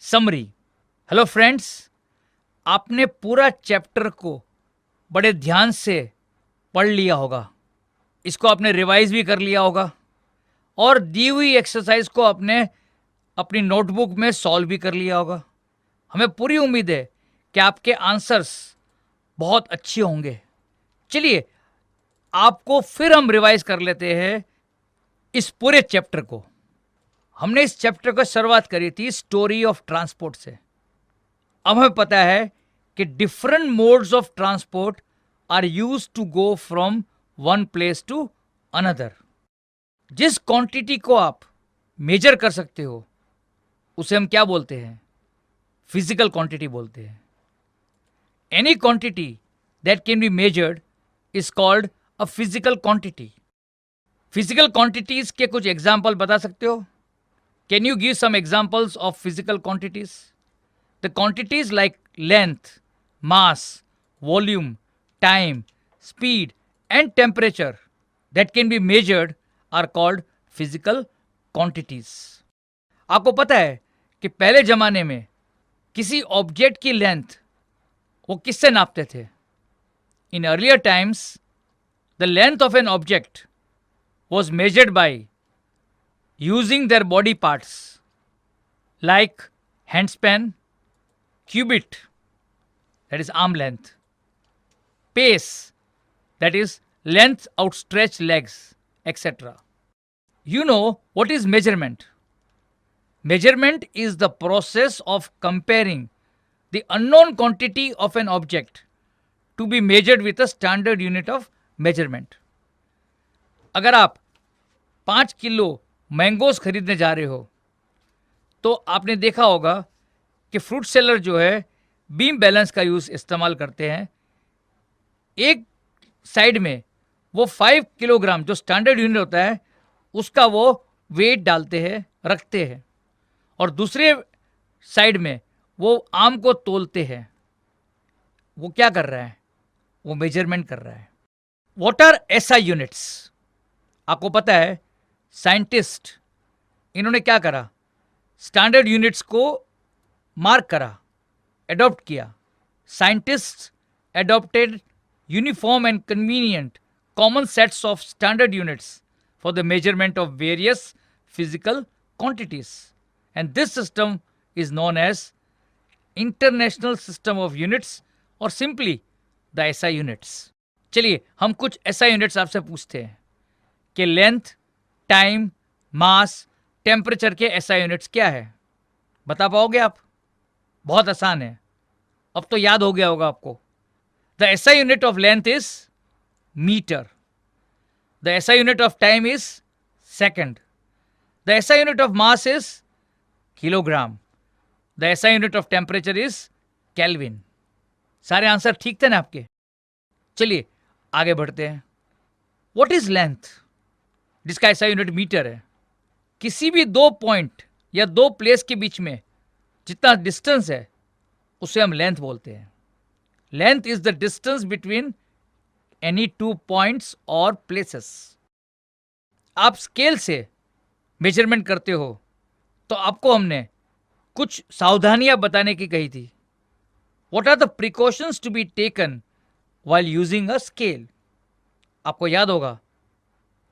Summary. Hello friends, आपने पूरा chapter को बड़े ध्यान से पढ़ लिया होगा, इसको आपने रिवाइज भी कर लिया होगा और दी हुई एक्सरसाइज को आपने अपनी नोटबुक में सॉल्व भी कर लिया होगा। हमें पूरी उम्मीद है कि आपके आंसर्स बहुत अच्छे होंगे। चलिए आपको फिर हम रिवाइज कर लेते हैं इस पूरे चैप्टर को। हमने इस चैप्टर को शुरुआत करी थी स्टोरी ऑफ ट्रांसपोर्ट से। अब हमें पता है कि different modes of transport are used to go from one place to another. जिस क्वांटिटी को आप मेजर कर सकते हो उसे हम क्या बोलते हैं? फिजिकल क्वांटिटी बोलते हैं। Any quantity that can be measured is called a physical quantity. Physical quantities के कुछ एग्जाम्पल बता सकते हो? Can you give some examples of physical quantities? The quantities like length, mass, volume, time, speed and temperature that can be measured are called physical quantities. आपको पता है कि पहले जमाने में किसी ऑब्जेक्ट की लेंथ वो किससे नापते थे? In earlier times, the length of an object was measured by using their body parts like handspan, cubit, that is arm length, pace, that is length outstretched legs, etc. You know what is measurement? Measurement is the process of comparing the unknown quantity of an object to be measured with a standard unit of measurement. अगर आप 5 kilo mangoes खरीदने जा रहे हो तो आपने देखा होगा कि फ्रूट सेलर जो है बीम बैलेंस का यूज इस्तेमाल करते हैं। एक साइड में वो 5 किलोग्राम जो स्टैंडर्ड यूनिट होता है उसका वो वेट डालते हैं, रखते हैं, और दूसरे साइड में वो आम को तोलते हैं। वो क्या कर रहा है? वो मेजरमेंट कर रहा है। What are SI units? आपको पता है साइंटिस्ट इन्होंने क्या करा? स्टैंडर्ड यूनिट्स को मार्क करा, एडॉप्ट किया। Scientist adopted uniform and convenient common sets of standard units for the measurement of various physical quantities, and this system is known as international system of units or simply the SI units. चलिए हम कुछ SI units आपसे पूछते हैं कि length, time, मास, temperature के SI units क्या है? बता पाओगे आप? बहुत आसान है, अब तो याद हो गया होगा आपको। The SI unit of length is meter. The SI unit of time is second. The SI unit of mass is kilogram. The SI unit of temperature is Kelvin. सारे आंसर ठीक थे ना आपके? चलिए आगे बढ़ते हैं। What is length? जिसका SI यूनिट मीटर है। किसी भी दो पॉइंट या दो प्लेस के बीच में जितना डिस्टेंस है उसे हम लेंथ बोलते हैं। Length is the distance between any two points और प्लेसेस। आप स्केल से मेजरमेंट करते हो तो आपको हमने कुछ सावधानियां बताने की कही थी। What are the precautions to be taken while using a scale? आपको याद होगा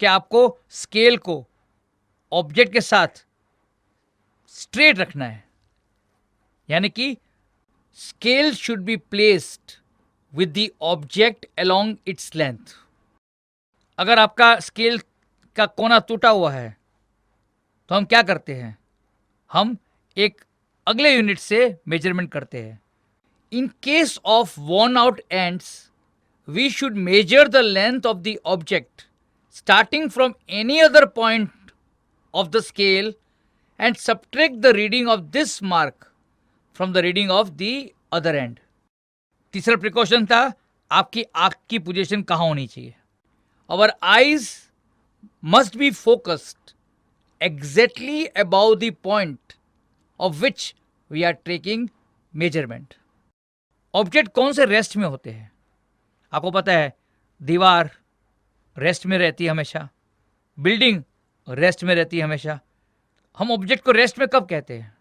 कि आपको स्केल को ऑब्जेक्ट के साथ स्ट्रेट रखना है, यानी कि scale should be placed with the object along its length. अगर आपका स्केल का कोना टूटा हुआ है तो हम क्या करते हैं? हम एक अगले यूनिट से मेजरमेंट करते हैं। In case of worn out ends, we should measure the length of the object starting from any other point of the scale and subtract the reading of this mark from the reading of the other end. तीसरा precaution था आपकी आंख की position कहां होनी चाहिए। Our eyes must be focused exactly above the point of which we are taking measurement. Object कौन से रेस्ट में होते हैं? आपको पता है दीवार रेस्ट में रहती है हमेशा, बिल्डिंग रेस्ट में रहती है हमेशा। हम ऑब्जेक्ट को रेस्ट में कब कहते हैं?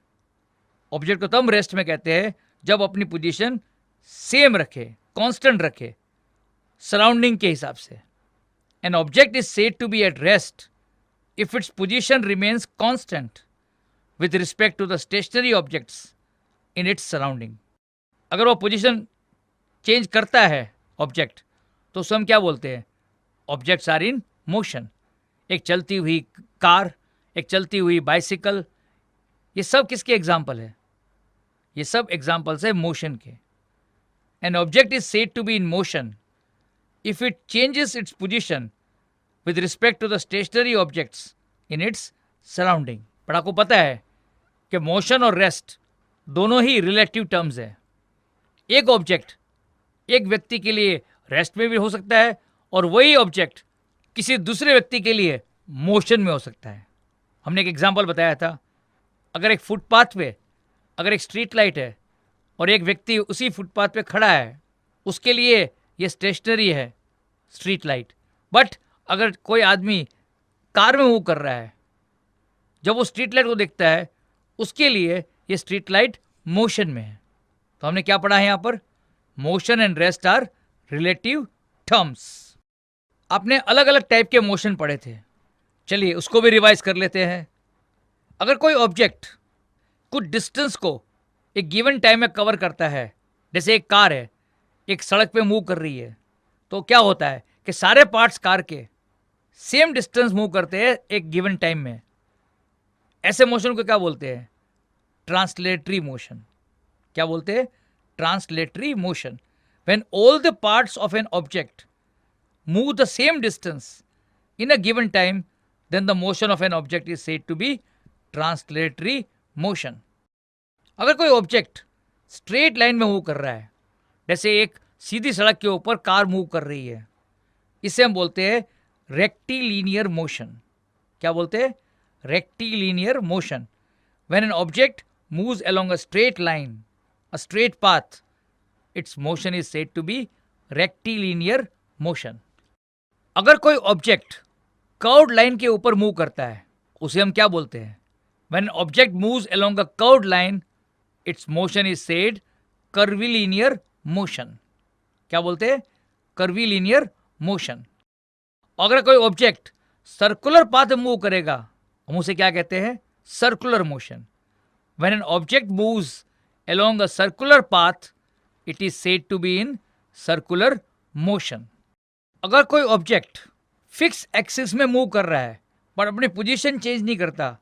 ऑब्जेक्ट को तब रेस्ट में कहते हैं जब अपनी पोजीशन सेम रखे, कांस्टेंट रखे सराउंडिंग के हिसाब से. An object is said to be at rest if its position remains constant with respect to the stationary objects in its surrounding. अगर वो पोजीशन चेंज करता है ऑब्जेक्ट तो उसे हम क्या बोलते हैं? Objects are in motion. एक चलती हुई कार, एक चलती हुई बाइसिकल, ये सब किसके एग्जाम्पल है? ये सब एग्जाम्पल्स है मोशन के. An object is said to be in motion if it changes its position with respect to the stationary objects in its surrounding. पर आपको पता है कि मोशन और रेस्ट दोनों ही रिलेटिव टर्म्स है. एक ऑब्जेक्ट एक व्यक्ति के लिए रेस्ट में भी हो सकता है और वही ऑब्जेक्ट किसी दूसरे व्यक्ति के लिए मोशन में हो सकता है. हमने एक एग्जांपल बताया था, अगर एक फुटपाथ पे अगर एक स्ट्रीट लाइट है और एक व्यक्ति उसी फुटपाथ पे खड़ा है, उसके लिए ये स्टेशनरी है स्ट्रीट लाइट. बट अगर कोई आदमी कार में मूव कर रहा है, जब वो स्ट्रीट लाइट को देखता है उसके लिए ये स्ट्रीट लाइट मोशन में है. तो हमने क्या पढ़ा है यहाँ पर? Motion and rest are relative terms. आपने अलग अलग टाइप के मोशन पढ़े थे, चलिए उसको भी रिवाइज कर लेते हैं. अगर कोई ऑब्जेक्ट कुछ डिस्टेंस को एक गिवन टाइम में कवर करता है, जैसे एक कार है एक सड़क पे मूव कर रही है, तो क्या होता है कि सारे पार्ट्स कार के सेम डिस्टेंस मूव करते हैं एक गिवन टाइम में. ऐसे मोशन को क्या बोलते हैं? Translatory motion. क्या बोलते हैं? Translatory motion. When all the parts of an object move the same distance in a given time, then the motion of an object is said to be translatory motion. अगर कोई object straight line में move कर रहा है, जैसे एक सीधी सड़क के ऊपर कार मूव कर रही है, इसे हम बोलते हैं रेक्टिलीनियर मोशन. क्या बोलते हैं? Rectilinear motion. When an object moves along a straight line, a straight path, its motion is said to be rectilinear motion. अगर कोई ऑब्जेक्ट कर्व्ड लाइन के ऊपर मूव करता है, उसे हम क्या बोलते हैं? When object moves along a curved line, its motion is said curvilinear motion. क्या बोलते हैं? Curvilinear motion. अगर कोई ऑब्जेक्ट सर्कुलर पाथ में मूव करेगा, हम उसे क्या कहते हैं? Circular motion. When an object moves along a circular path, it is said to be in circular motion. अगर कोई ऑब्जेक्ट फिक्स एक्सिस में मूव कर रहा है पर अपनी पोजीशन चेंज नहीं करता,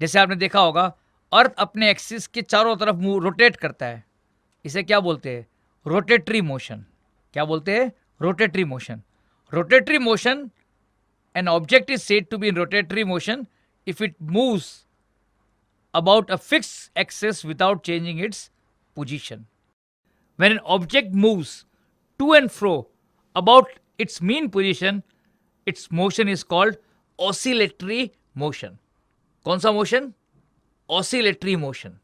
जैसे आपने देखा होगा अर्थ अपने एक्सिस के चारों तरफ मूव रोटेट करता है, इसे क्या बोलते हैं? Rotatory motion. क्या बोलते हैं? Rotatory motion. Rotatory motion, an object is said to be in rotatory motion if it moves about a fixed axis without changing its position. When an object moves to and fro about its mean position, its motion is called oscillatory motion. कौन सा motion? Oscillatory motion.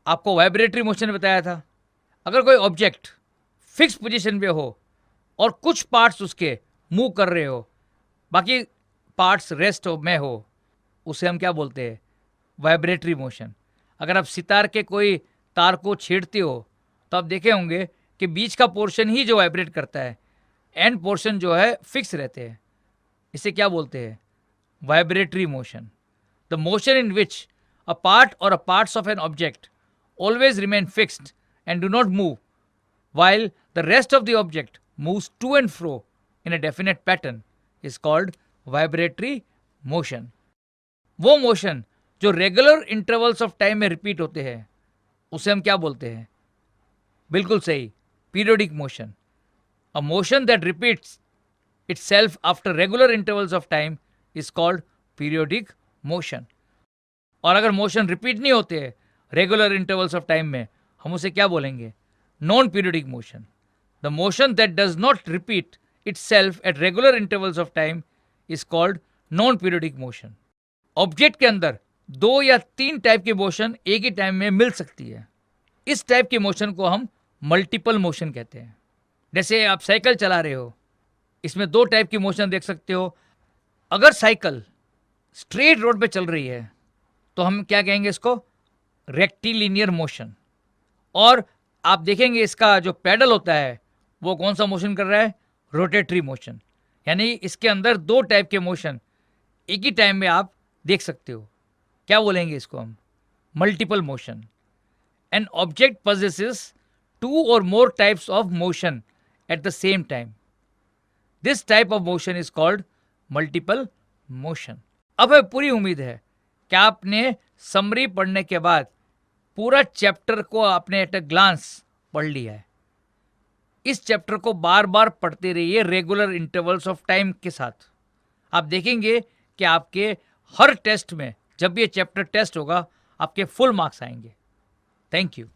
आपको vibratory motion बताया था. अगर कोई object fix position पे हो और कुछ पार्ट्स उसके मूव कर रहे हो, बाकी पार्ट्स रेस्ट में हो, उसे हम क्या बोलते हैं? Vibratory motion. अगर आप सितार के कोई तार को छेड़ते हो तो आप देखे होंगे कि बीच का पोर्शन ही जो वाइब्रेट करता है, एंड पोर्शन जो है फिक्स रहते हैं. इसे क्या बोलते हैं? Vibratory motion. The motion in which a part or a parts of an object always remain fixed and do not move while the rest of the object moves to and fro in a definite pattern is called vibratory motion. वो motion जो regular intervals of time में repeat होते हैं, उसे हम क्या बोलते हैं? बिल्कुल सही, periodic motion. A motion that repeats itself after regular intervals of time is called periodic motion. और अगर मोशन रिपीट नहीं होते हैं रेगुलर इंटरवल्स ऑफ टाइम में, हम उसे क्या बोलेंगे? Non periodic motion. The motion that does not repeat itself at regular intervals of time is called non periodic motion. Object के अंदर 2 या 3 टाइप की मोशन एक ही टाइम में मिल सकती है. इस टाइप की मोशन को हम मल्टीपल मोशन कहते हैं. जैसे आप साइकिल चला रहे हो, इसमें 2 टाइप की मोशन देख सकते हो. अगर साइकिल स्ट्रेट रोड पे चल रही है तो हम क्या कहेंगे? इसको रेक्टिलिनियर मोशन। और आप देखेंगे इसका जो पैडल होता है वो कौन सा मोशन कर रहा है, रोटेटरी मोशन। यानी इसके अंदर दो टाइप के मोशन एक ही टाइम में आप देख सकते हो। क्या बोलेंगे इसको हम, multiple motion. An object possesses two or more types of motion at the same time. This type of motion is called multiple motion. अब है पूरी उम्मीद है कि आपने समरी पढ़ने के बाद पूरा चैप्टर को आपने एट अ ग्लांस पढ़ लिया है। इस चैप्टर को बार बार पढ़ते रहिए रेगुलर इंटरवल्स ऑफ टाइम के साथ। आप देखेंगे कि आपके हर टेस्ट में जब ये चैप्टर टेस्ट होगा आपके फुल मार्क्स आएंगे। Thank you.